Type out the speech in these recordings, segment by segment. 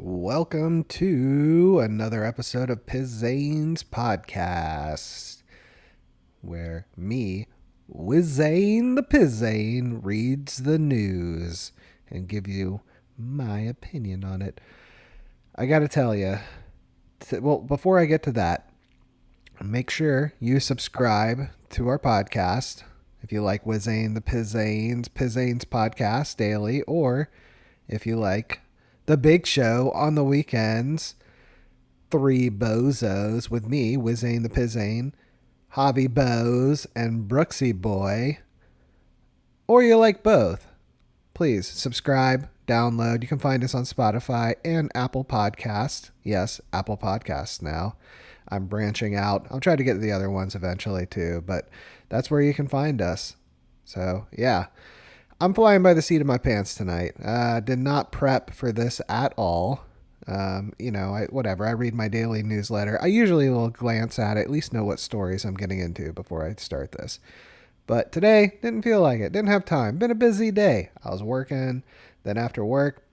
Welcome to another episode of Pizain's podcast, where me, Wizain the Pizain, reads the news and give you my opinion on it. I gotta tell you, before I get to that, make sure you subscribe to our podcast if you like Wizain the Pizain's podcast daily, or if you like the Big Show on the weekends, Three Bozos with me, Wizain the Pizain, Javi Boz, and Brooksy Boy, or you like both, please subscribe, download. You can find us on Spotify and Apple Podcast. Yes, Apple Podcasts now. I'm branching out. I'll try to get to the other ones eventually too, but that's where you can find us. So, yeah. I'm flying by the seat of my pants tonight. Did not prep for this at all. Whatever. I read my daily newsletter. I usually will glance at it, at least know what stories I'm getting into before I start this. But today, didn't feel like it. Didn't have time. Been a busy day. I was working. Then after work,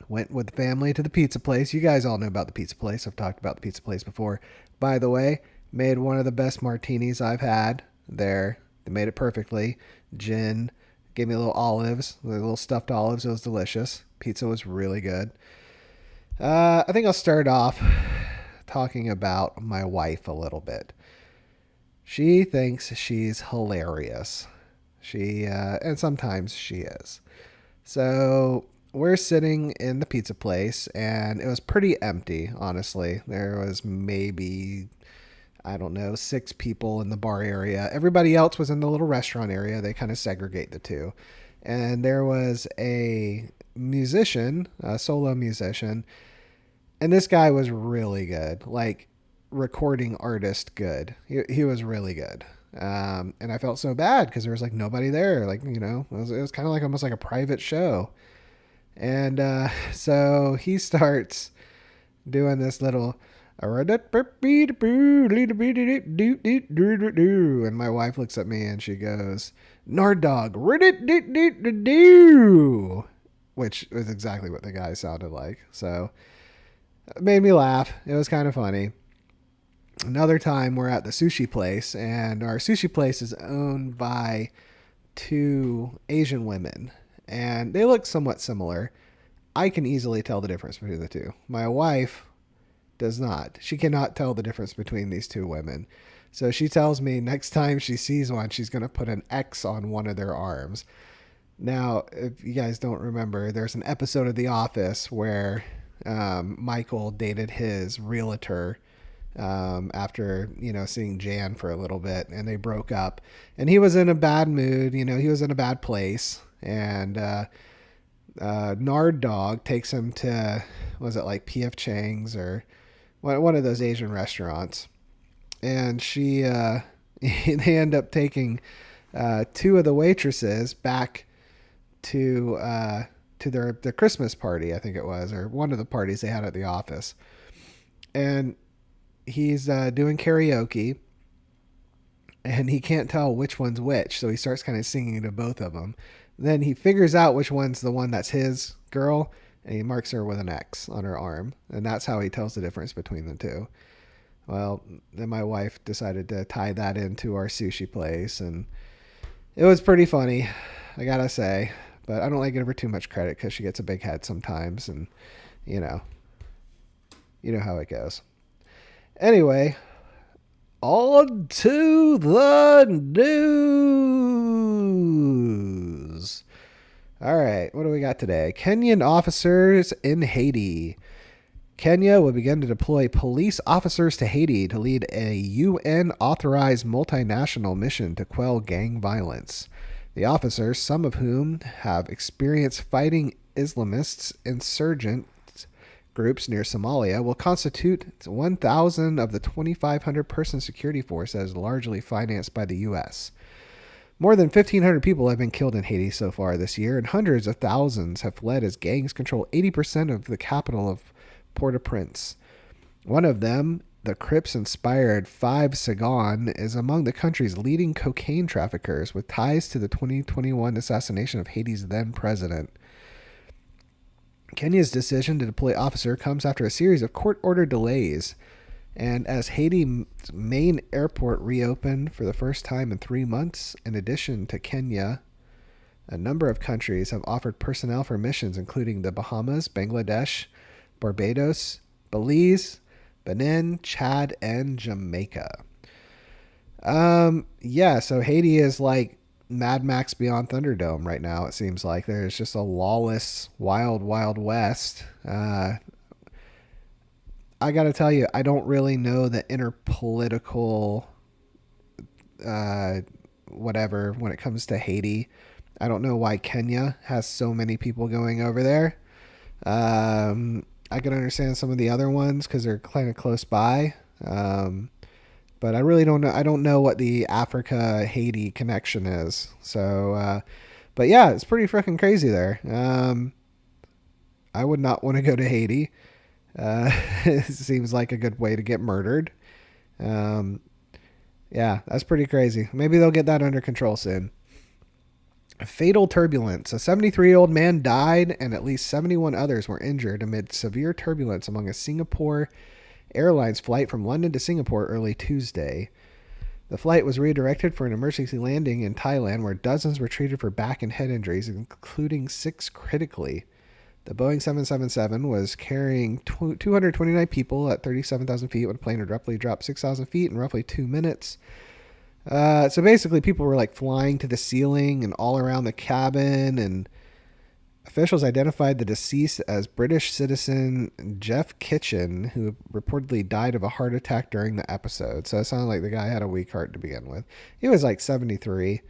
went with the family to the pizza place. You guys all know about the pizza place. I've talked about the pizza place before. By the way, made one of the best martinis I've had there. They made it perfectly. Gin. Gave me little stuffed olives. It was delicious. Pizza was really good. I think I'll start off talking about my wife a little bit. She thinks she's hilarious. And sometimes she is. So we're sitting in the pizza place, and it was pretty empty, honestly. There was maybe, I don't know, 6 people in the bar area. Everybody else was in the little restaurant area. They kind of segregate the two. And there was a musician, a solo musician, and this guy was really good, like recording artist good. He was really good. And I felt so bad because there was like nobody there. Like, it was kind of like almost like a private show. And so he starts doing this little, and my wife looks at me and she goes, Nard dog, which was exactly what the guy sounded like. So it made me laugh. It was kind of funny. Another time we're at the sushi place, and our sushi place is owned by 2 Asian women, and they look somewhat similar. I can easily tell the difference between the two. My wife does not. She cannot tell the difference between these 2 women. So she tells me next time she sees one, she's going to put an X on one of their arms. Now, if you guys don't remember, there's an episode of The Office where Michael dated his realtor after, seeing Jan for a little bit, and they broke up. And he was in a bad mood. He was in a bad place. And Nard Dog takes him to, was it like P.F. Chang's or one of those Asian restaurants, and she they end up taking 2 of the waitresses back to their Christmas party, I think it was, or one of the parties they had at the office. And he's doing karaoke, and he can't tell which one's which, so he starts kind of singing to both of them. Then he figures out which one's the one that's his girl, and he marks her with an X on her arm. And that's how he tells the difference between the two. Well, then my wife decided to tie that into our sushi place, and it was pretty funny, I gotta say. But I don't like giving her too much credit because she gets a big head sometimes, and you know how it goes. Anyway, on to the news. All right, what do we got today? Kenyan officers in Haiti. Kenya will begin to deploy police officers to Haiti to lead a UN-authorized multinational mission to quell gang violence. The officers, some of whom have experience fighting Islamist insurgent groups near Somalia, will constitute 1,000 of the 2,500-person security force that is largely financed by the U.S. More than 1,500 people have been killed in Haiti so far this year, and hundreds of thousands have fled as gangs control 80% of the capital of Port-au-Prince. One of them, the Crips-inspired Five Sagan, is among the country's leading cocaine traffickers with ties to the 2021 assassination of Haiti's then president. Kenya's decision to deploy officer comes after a series of court-ordered delays, and as Haiti's main airport reopened for the first time in 3 months. In addition to Kenya, a number of countries have offered personnel for missions, including the Bahamas, Bangladesh, Barbados, Belize, Benin, Chad, and Jamaica. Yeah, so Haiti is like Mad Max Beyond Thunderdome right now. It seems like there's just a lawless, wild, wild west. I got to tell you, I don't really know the inner political whatever when it comes to Haiti. I don't know why Kenya has so many people going over there. I can understand some of the other ones because they're kind of close by. But I really don't know. I don't know what the Africa Haiti connection is. So, but yeah, it's pretty freaking crazy there. I would not want to go to Haiti. It seems like a good way to get murdered. Yeah, that's pretty crazy. Maybe they'll get that under control soon. Fatal turbulence. A 73-year-old man died and at least 71 others were injured amid severe turbulence among a Singapore Airlines flight from London to Singapore early Tuesday. The flight was redirected for an emergency landing in Thailand where dozens were treated for back and head injuries, including 6 critically. The Boeing 777 was carrying 229 people at 37,000 feet when the plane would roughly drop 6,000 feet in roughly 2 minutes. So basically people were like flying to the ceiling and all around the cabin, and officials identified the deceased as British citizen Jeff Kitchen, who reportedly died of a heart attack during the episode. So it sounded like the guy had a weak heart to begin with. He was like 73.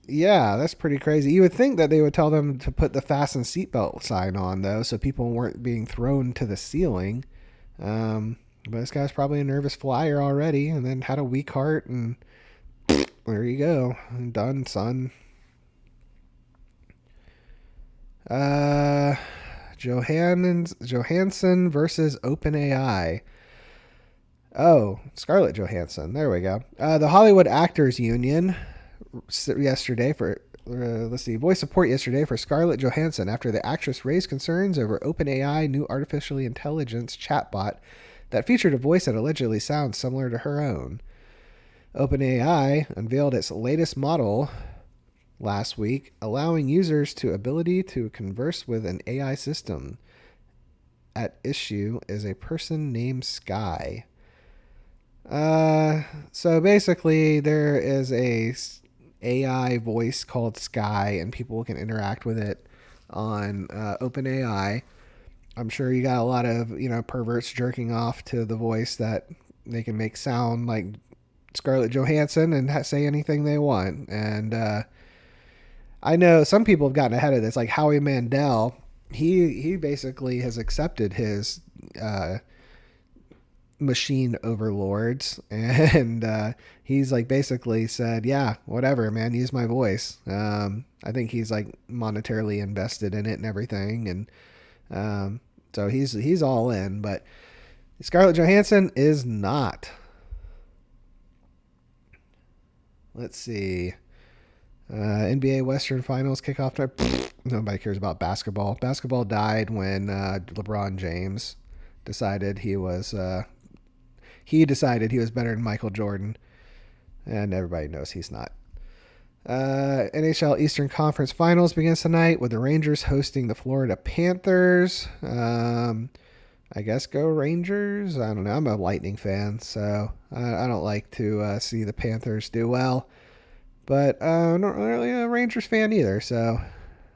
Yeah, that's pretty crazy. You would think that they would tell them to put the fasten seatbelt sign on, though, so people weren't being thrown to the ceiling. But this guy's probably a nervous flyer already and then had a weak heart, and there you go. Done, son. Johansson versus OpenAI. Oh, Scarlett Johansson. There we go. The Hollywood Actors Union yesterday voiced support yesterday for Scarlett Johansson after the actress raised concerns over OpenAI new artificial intelligence chatbot that featured a voice that allegedly sounds similar to her own. OpenAI unveiled its latest model last week, allowing users to ability to converse with an AI system. At issue is a person named Sky. So basically there is a AI voice called Sky, and people can interact with it on OpenAI. I'm sure you got a lot of, perverts jerking off to the voice that they can make sound like Scarlett Johansson and say anything they want. And I know some people have gotten ahead of this, like Howie Mandel. He basically has accepted his machine overlords, and he's like basically said, yeah, whatever, man, use my voice. I think he's like monetarily invested in it and everything, and so he's all in. But Scarlett Johansson is not. Let's see. NBA Western Finals kickoff time. Nobody cares about basketball. Basketball died when LeBron James decided he was better than Michael Jordan, and everybody knows he's not. NHL Eastern Conference Finals begins tonight with the Rangers hosting the Florida Panthers. I guess go Rangers. I don't know. I'm a Lightning fan, so I don't like to see the Panthers do well. But I'm not really a Rangers fan either. So,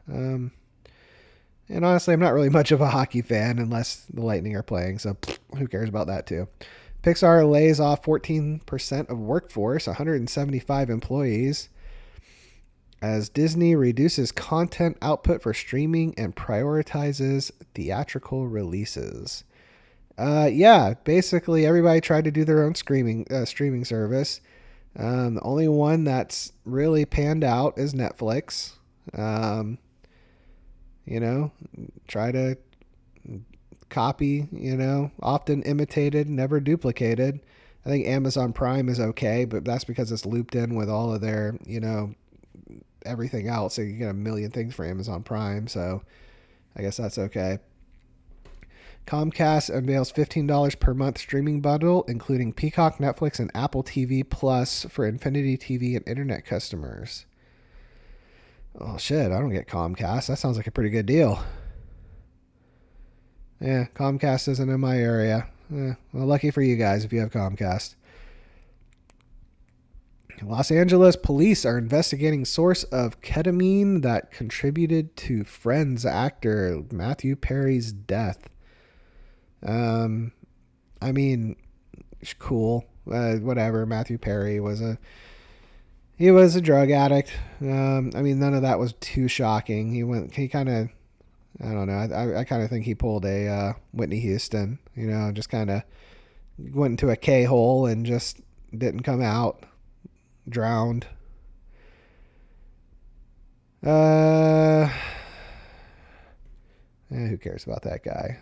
and honestly, I'm not really much of a hockey fan unless the Lightning are playing. So who cares about that too? Pixar lays off 14% of workforce, 175 employees, as Disney reduces content output for streaming and prioritizes theatrical releases. Yeah, basically everybody tried to do their own streaming service. The only one that's really panned out is Netflix. Try to copy, often imitated, never duplicated. I think Amazon Prime is okay, but that's because it's looped in with all of their, everything else. So you get a million things for Amazon Prime. So I guess that's okay. Comcast unveils $15 per month streaming bundle, including Peacock, Netflix, and Apple TV Plus for Infinity TV and internet customers. Oh, shit, I don't get Comcast. That sounds like a pretty good deal. Yeah, Comcast isn't in my area. Well, lucky for you guys if you have Comcast. Los Angeles police are investigating source of ketamine that contributed to Friends actor Matthew Perry's death. I mean, cool. Whatever. Matthew Perry was a drug addict. I mean, none of that was too shocking. He kind of, I don't know. I kind of think he pulled a Whitney Houston. Just kind of went into a K-hole and just didn't come out. Drowned. Who cares about that guy?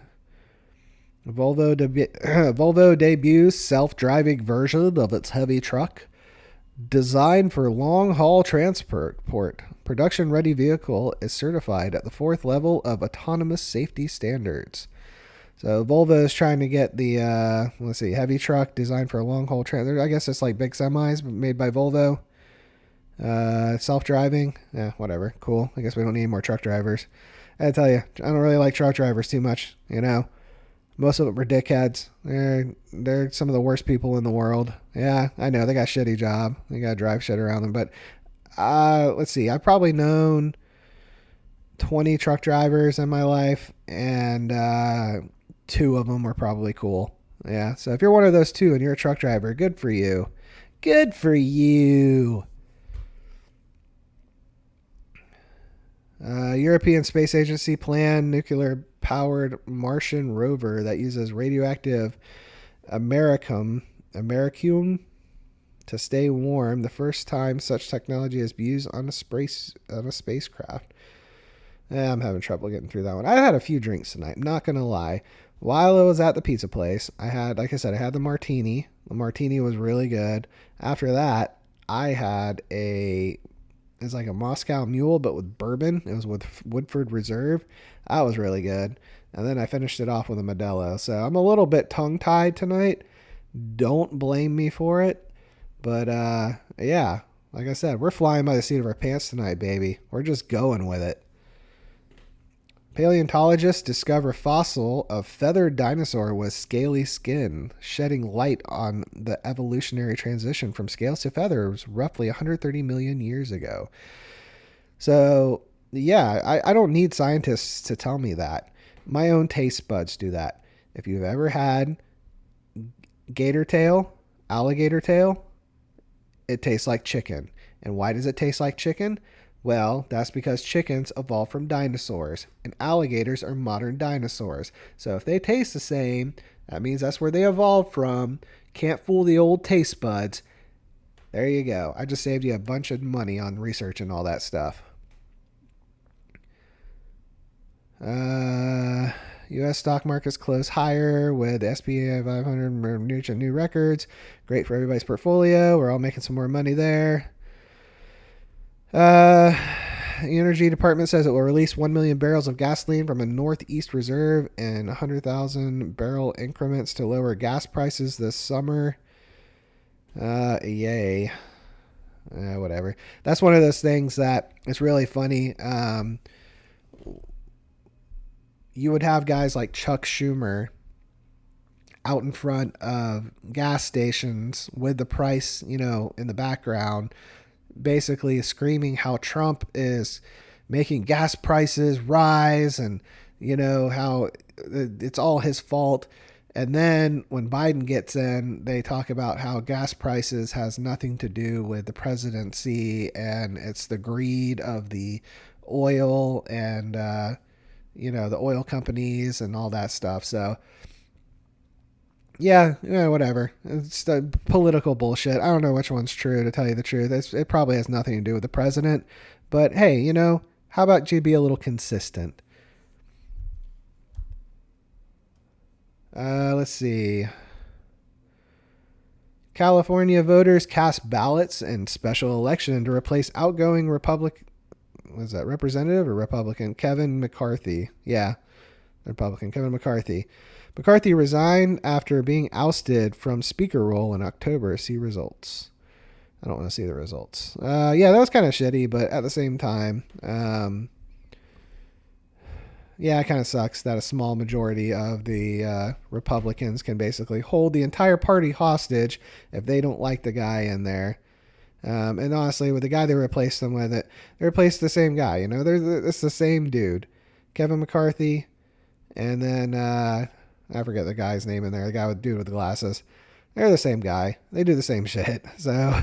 Volvo debuts self-driving version of its heavy truck. Designed for long-haul transport. Production-ready vehicle is certified at the 4th level of autonomous safety standards. So Volvo is trying to get the, heavy truck designed for a long-haul transport. I guess it's like big semis made by Volvo. Self-driving. Yeah, whatever. Cool. I guess we don't need more truck drivers. I tell you, I don't really like truck drivers too much, Most of them are dickheads. They're some of the worst people in the world. Yeah, I know. They got a shitty job. They got to drive shit around them. But let's see. I've probably known 20 truck drivers in my life, and 2 of them were probably cool. Yeah, so if you're one of those 2 and you're a truck driver, good for you. Good for you. European Space Agency planned nuclear-powered Martian rover that uses radioactive americium to stay warm. The first time such technology is used on a spacecraft. I'm having trouble getting through that one. I had a few drinks tonight. I'm not gonna lie. While I was at the pizza place, I had the martini. The martini was really good. After that, I had it's like a Moscow Mule, but with bourbon. It was with Woodford Reserve. That was really good. And then I finished it off with a Modelo. So I'm a little bit tongue-tied tonight. Don't blame me for it. But, yeah, like I said, we're flying by the seat of our pants tonight, baby. We're just going with it. Paleontologists discover fossil of feathered dinosaur with scaly skin, shedding light on the evolutionary transition from scales to feathers roughly 130 million years ago. So, yeah, I don't need scientists to tell me that. My own taste buds do that. If you've ever had gator tail, alligator tail, it tastes like chicken. And why does it taste like chicken? Well, that's because chickens evolved from dinosaurs, and alligators are modern dinosaurs. So if they taste the same, that means that's where they evolved from. Can't fool the old taste buds. There you go. I just saved you a bunch of money on research and all that stuff. U.S. stock markets close higher with S&P 500 reaching new records. Great for everybody's portfolio. We're all making some more money there. The Energy Department says it will release 1 million barrels of gasoline from a Northeast reserve in 100,000 barrel increments to lower gas prices this summer. Yay. Whatever. That's one of those things that is really funny. You would have guys like Chuck Schumer out in front of gas stations with the price, in the background, basically screaming how Trump is making gas prices rise and, how it's all his fault. And then when Biden gets in, they talk about how gas prices has nothing to do with the presidency and it's the greed of the oil and, the oil companies and all that stuff. So, yeah, whatever. It's the political bullshit. I don't know which one's true, to tell you the truth. It probably has nothing to do with the president. But hey, how about you be a little consistent? Let's see. California voters cast ballots in special election to replace outgoing was that Representative or Republican? Kevin McCarthy. Yeah, Republican Kevin McCarthy. McCarthy resigned after being ousted from speaker role in October. See results. I don't want to see the results. Yeah, that was kind of shitty, but at the same time, yeah, it kind of sucks that a small majority of the Republicans can basically hold the entire party hostage if they don't like the guy in there. And honestly, with the guy they replaced them with, they replaced the same guy. You know, it's the same dude, Kevin McCarthy, and then I forget the guy's name in there. The guy with dude with the glasses. They're the same guy. They do the same shit. So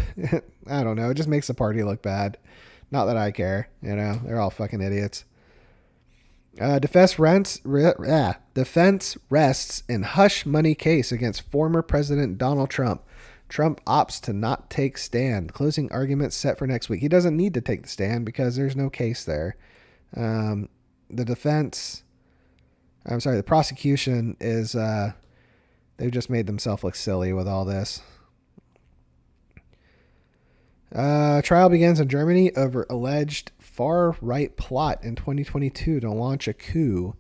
I don't know. It just makes the party look bad. Not that I care. You know, they're all fucking idiots. Defense rests in hush money case against former President Donald Trump. Trump opts to not take stand. Closing arguments set for next week. He doesn't need to take the stand because there's no case there. The prosecution is, they've just made themselves look silly with all this. Trial begins in Germany over alleged far-right plot in 2022 to launch a coup.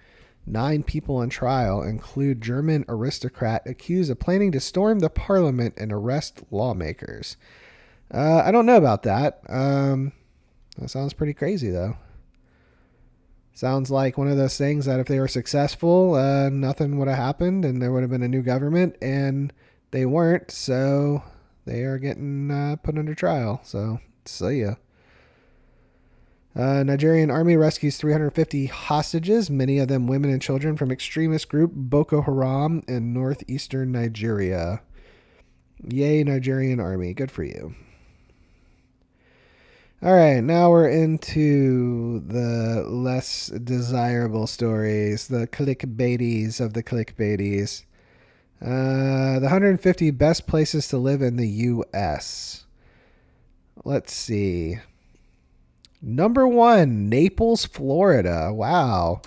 9 people on trial include German aristocrat accused of planning to storm the parliament and arrest lawmakers. I don't know about that. That sounds pretty crazy, though. Sounds like one of those things that if they were successful, nothing would have happened and there would have been a new government, and they weren't, so they are getting put under trial. So, see ya. Nigerian army rescues 350 hostages, many of them women and children, from extremist group Boko Haram in northeastern Nigeria. Yay, Nigerian army. Good for you. All right, now we're into the less desirable stories, the clickbaities of the clickbaities. The 150 best places to live in the U.S. Let's see. Number 1, Naples, Florida. Wow.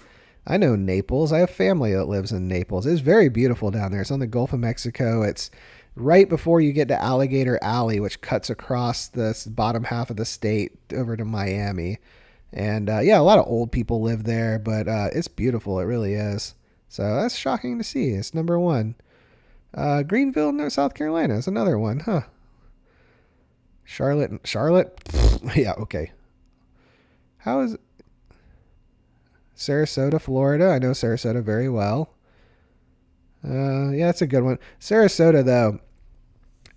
I know Naples. I have family that lives in Naples. It's very beautiful down there. It's on the Gulf of Mexico. It's right before you get to Alligator Alley, which cuts across the bottom half of the state over to Miami. And yeah, a lot of old people live there, but it's beautiful. It really is. So that's shocking to see. It's number 1. Greenville, South Carolina is another one, huh? Charlotte? Yeah, okay. How is it? Sarasota, Florida? I know Sarasota very well. Yeah, it's a good one. Sarasota, though,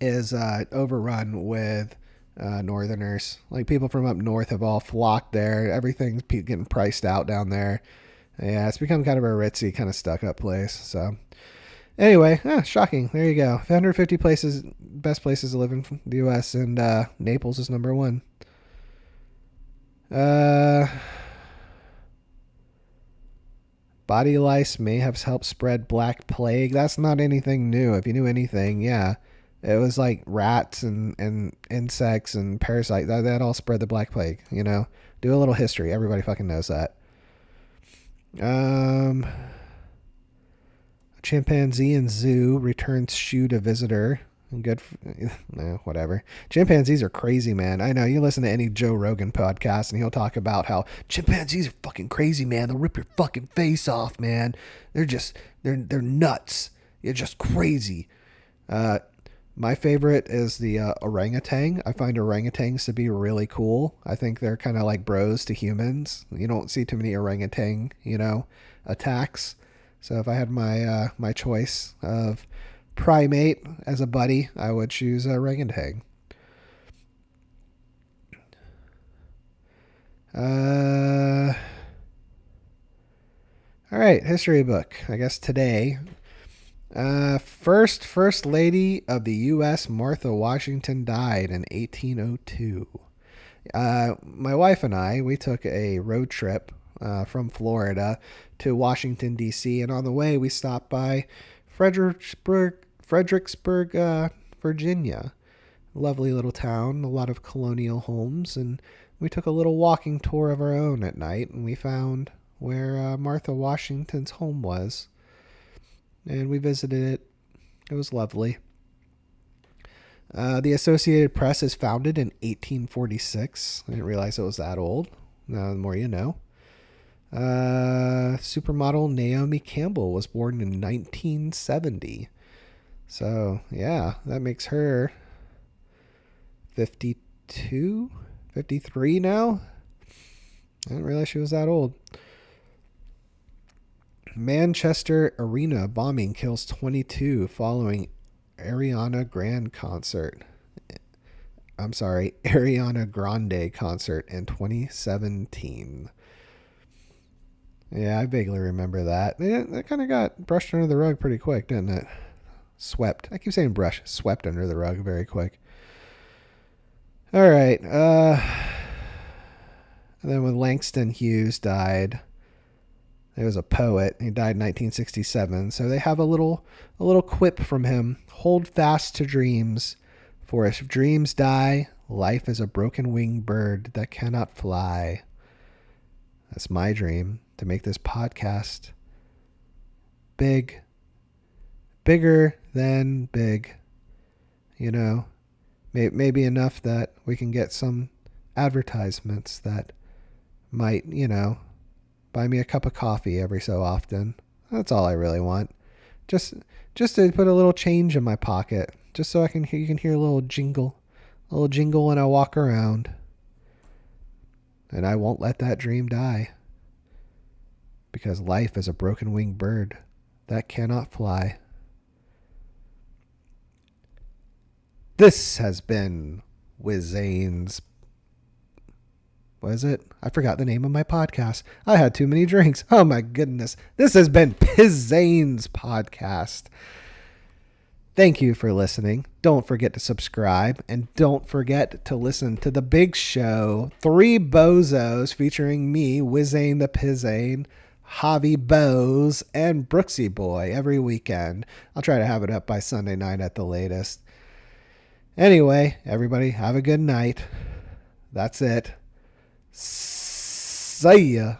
is overrun with northerners. Like, people from up north have all flocked there. Everything's getting priced out down there. Yeah, it's become kind of a ritzy, kind of stuck-up place. So, anyway, shocking. There you go. 150 best places to live in the U.S., and Naples is number 1. Body lice may have helped spread Black Plague. That's not anything new. If you knew anything, yeah. It was like rats and insects and parasites. That all spread the Black Plague, you know. Do a little history. Everybody fucking knows that. Chimpanzee in zoo returns shoe to visitor. Good. Whatever. Chimpanzees are crazy, man. I know. You listen to any Joe Rogan podcast and he'll talk about how chimpanzees are fucking crazy, man. They'll rip your fucking face off, man. They're nuts. You're just crazy. My favorite is the orangutan. I find orangutans to be really cool. I think they're kind of like bros to humans. You don't see too many orangutan, attacks. So if I had my choice of primate as a buddy, I would choose orangutan. All right, history book. I guess today, first lady of the U.S., Martha Washington, died in 1802. My wife and I, we took a road trip from Florida to Washington, D.C., and on the way we stopped by Fredericksburg, Virginia. Lovely little town, a lot of colonial homes, and we took a little walking tour of our own at night, and we found where Martha Washington's home was, and we visited it. It was lovely. The Associated Press is founded in 1846. I didn't realize it was that old. The more you know. Supermodel Naomi Campbell was born in 1970. So, yeah, that makes her 52, 53 now. I didn't realize she was that old. Manchester Arena bombing kills 22 following Ariana Grande concert. Ariana Grande concert in 2017. Yeah, I vaguely remember that. That kind of got brushed under the rug pretty quick, didn't it? Swept. I keep saying brush. Swept under the rug very quick. All right. And then when Langston Hughes died, he was a poet. He died in 1967. So they have a little quip from him. Hold fast to dreams, for if dreams die, life is a broken winged bird that cannot fly. That's my dream, to make this podcast big, bigger than big. You know, maybe enough that we can get some advertisements that might, buy me a cup of coffee every so often. That's all I really want. Just to put a little change in my pocket, just so you can hear a little jingle when I walk around. And I won't let that dream die. Because life is a broken winged bird that cannot fly. This has been Wizane's. What is it? I forgot the name of my podcast. I had too many drinks. Oh my goodness. This has been Pizain's podcast. Thank you for listening. Don't forget to subscribe, and don't forget to listen to The Big Show, 3 Bozos featuring me, Wizane the Pizain, Javi Bose, and Brooksy Boy every weekend. I'll try to have it up by Sunday night at the latest. Anyway, everybody have a good night. That's it. See ya.